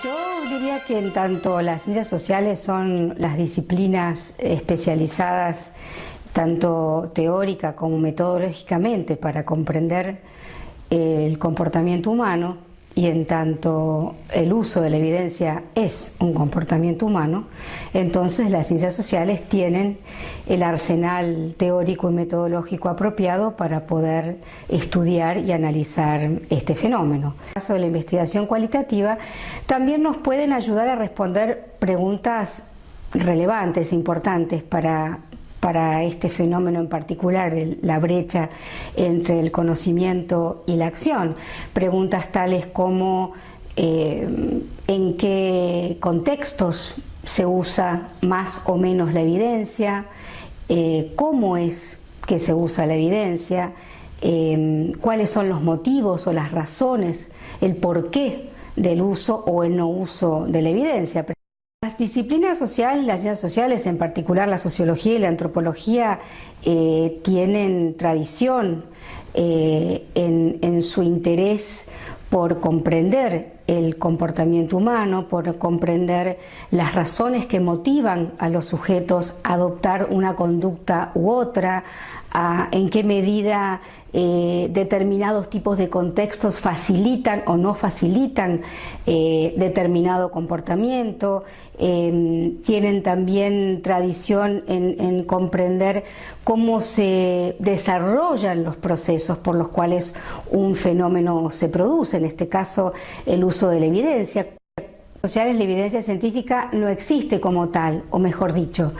Yo diría que en tanto las ciencias sociales son las disciplinas especializadas tanto teórica como metodológicamente para comprender el comportamiento humano, y en tanto el uso de la evidencia es un comportamiento humano, entonces las ciencias sociales tienen el arsenal teórico y metodológico apropiado para poder estudiar y analizar este fenómeno. En el caso de la investigación cualitativa, también nos pueden ayudar a responder preguntas relevantes, importantes para este fenómeno en particular, la brecha entre el conocimiento y la acción. Preguntas tales como en qué contextos se usa más o menos la evidencia, cómo es que se usa la evidencia, cuáles son los motivos o las razones, el porqué del uso o el no uso de la evidencia. Las disciplinas sociales, las ciencias sociales, en particular la sociología y la antropología, tienen tradición en su interés por comprender el comportamiento humano, por comprender las razones que motivan a los sujetos a adoptar una conducta u otra, en qué medida determinados tipos de contextos facilitan o no facilitan determinado comportamiento. Tienen también tradición en comprender cómo se desarrollan los procesos por los cuales un fenómeno se produce, en este caso el uso de la evidencia. Sociales, la evidencia científica no existe como tal, o mejor dicho,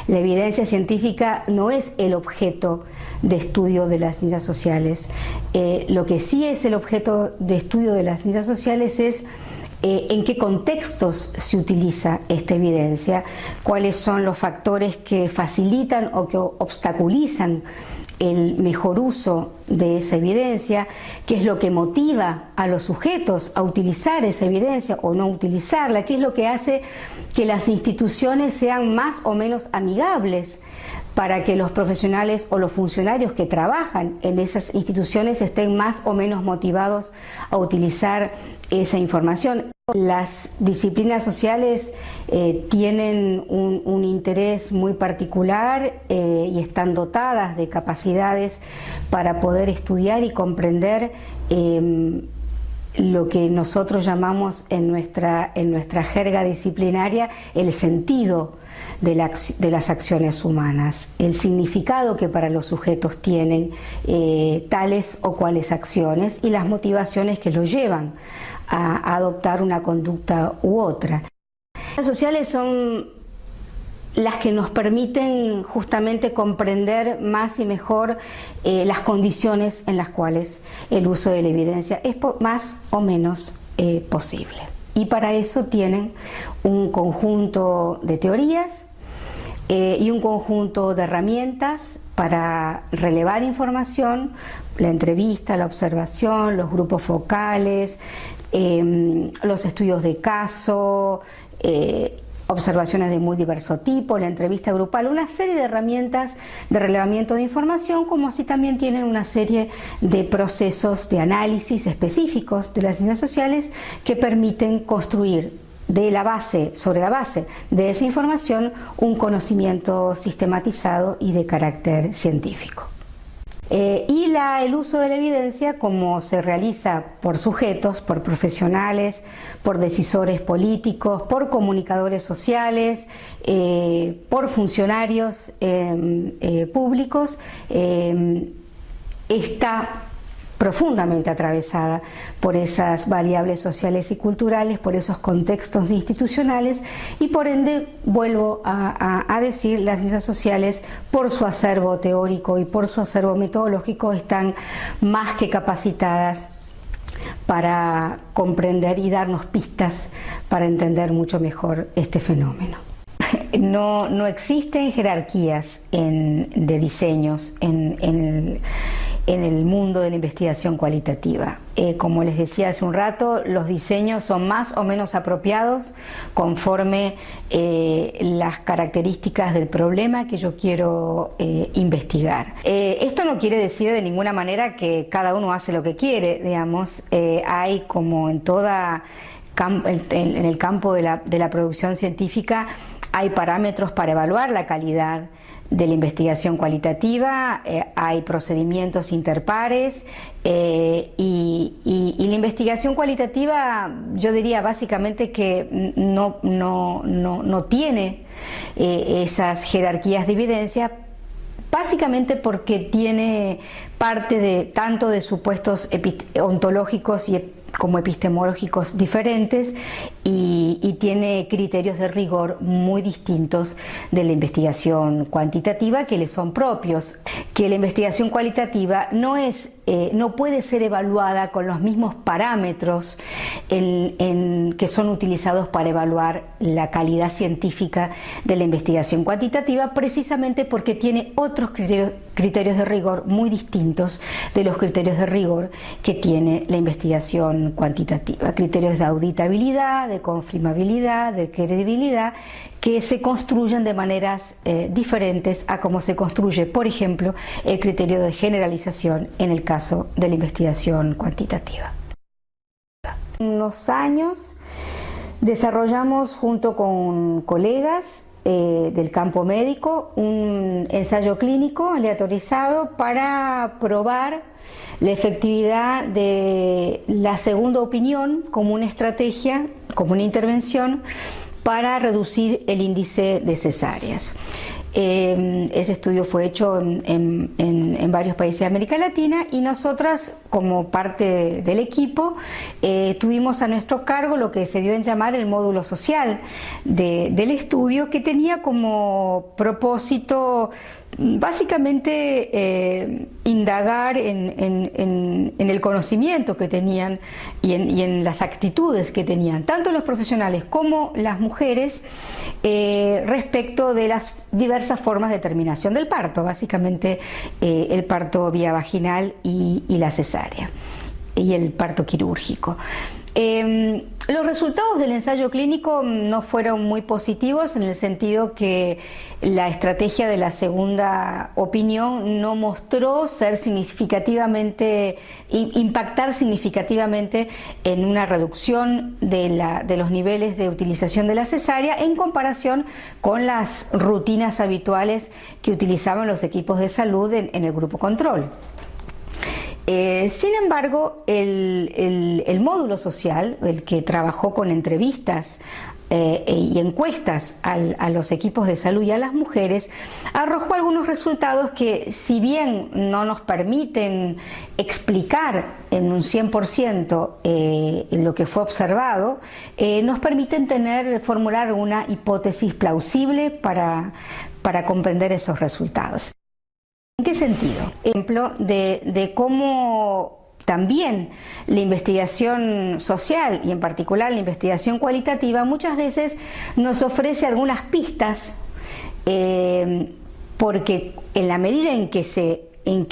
la evidencia científica no es el objeto de estudio de las ciencias sociales. Lo que sí es el objeto de estudio de las ciencias sociales es en qué contextos se utiliza esta evidencia, cuáles son los factores que facilitan o que obstaculizan el mejor uso de esa evidencia, qué es lo que motiva a los sujetos a utilizar esa evidencia o no utilizarla, qué es lo que hace que las instituciones sean más o menos amigables para que los profesionales o los funcionarios que trabajan en esas instituciones estén más o menos motivados a utilizar esa información. Las disciplinas sociales tienen un interés muy particular y están dotadas de capacidades para poder estudiar y comprender lo que nosotros llamamos en nuestra jerga disciplinaria el sentido de las acciones humanas, el significado que para los sujetos tienen tales o cuales acciones y las motivaciones que los llevan a adoptar una conducta u otra. Las sociales son las que nos permiten justamente comprender más y mejor las condiciones en las cuales el uso de la evidencia es más o menos posible. Y para eso tienen un conjunto de teorías y un conjunto de herramientas para relevar información, la entrevista, la observación, los grupos focales, los estudios de caso, observaciones de muy diverso tipo, la entrevista grupal, una serie de herramientas de relevamiento de información, como así también tienen una serie de procesos de análisis específicos de las ciencias sociales que permiten construir sobre la base de esa información un conocimiento sistematizado y de carácter científico. Y el uso de la evidencia, como se realiza por sujetos, por profesionales, por decisores políticos, por comunicadores sociales, por funcionarios públicos, está profundamente atravesada por esas variables sociales y culturales, por esos contextos institucionales y por ende, vuelvo a decir, las ciencias sociales por su acervo teórico y por su acervo metodológico están más que capacitadas para comprender y darnos pistas para entender mucho mejor este fenómeno. No existen jerarquías de diseños en el mundo de la investigación cualitativa. Como les decía hace un rato, los diseños son más o menos apropiados conforme las características del problema que yo quiero investigar. Esto no quiere decir de ninguna manera que cada uno hace lo que quiere, digamos. Hay, como en toda en el campo de la producción científica hay parámetros para evaluar la calidad de la investigación cualitativa, hay procedimientos interpares y la investigación cualitativa, yo diría básicamente que no tiene esas jerarquías de evidencia, básicamente porque tiene parte tanto de supuestos ontológicos como epistemológicos diferentes y tiene criterios de rigor muy distintos de la investigación cuantitativa que le son propios, que la investigación cualitativa no puede ser evaluada con los mismos parámetros que son utilizados para evaluar la calidad científica de la investigación cuantitativa, precisamente porque tiene otros criterios de rigor muy distintos de los criterios de rigor que tiene la investigación cuantitativa, criterios de auditabilidad, de confirmabilidad, de credibilidad, que se construyen de maneras diferentes a cómo se construye, por ejemplo, el criterio de generalización en el caso de la investigación cuantitativa. En unos años desarrollamos junto con colegas del campo médico un ensayo clínico aleatorizado para probar la efectividad de la segunda opinión como una estrategia, como una intervención para reducir el índice de cesáreas. Ese estudio fue hecho en varios países de América Latina y nosotras, como parte del equipo, tuvimos a nuestro cargo lo que se dio en llamar el módulo social del estudio, que tenía como propósito básicamente indagar en el conocimiento que tenían y en las actitudes que tenían tanto los profesionales como las mujeres respecto de las diversas formas de terminación del parto, básicamente el parto vía vaginal y la cesárea y el parto quirúrgico. Los resultados del ensayo clínico no fueron muy positivos, en el sentido que la estrategia de la segunda opinión no mostró impactar significativamente en una reducción de los niveles de utilización de la cesárea en comparación con las rutinas habituales que utilizaban los equipos de salud en el grupo control. Sin embargo, el módulo social, el que trabajó con entrevistas y encuestas a los equipos de salud y a las mujeres, arrojó algunos resultados que, si bien no nos permiten explicar en un 100% lo que fue observado, nos permiten formular una hipótesis plausible para comprender esos resultados. ¿En qué sentido? Ejemplo de cómo también la investigación social y en particular la investigación cualitativa muchas veces nos ofrece algunas pistas, porque en la medida en que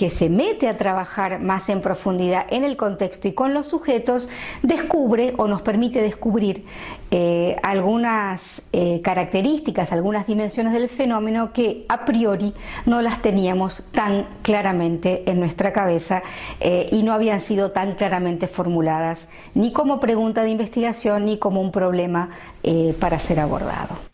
se mete a trabajar más en profundidad en el contexto y con los sujetos, descubre o nos permite descubrir algunas características, algunas dimensiones del fenómeno que a priori no las teníamos tan claramente en nuestra cabeza y no habían sido tan claramente formuladas ni como pregunta de investigación ni como un problema para ser abordado.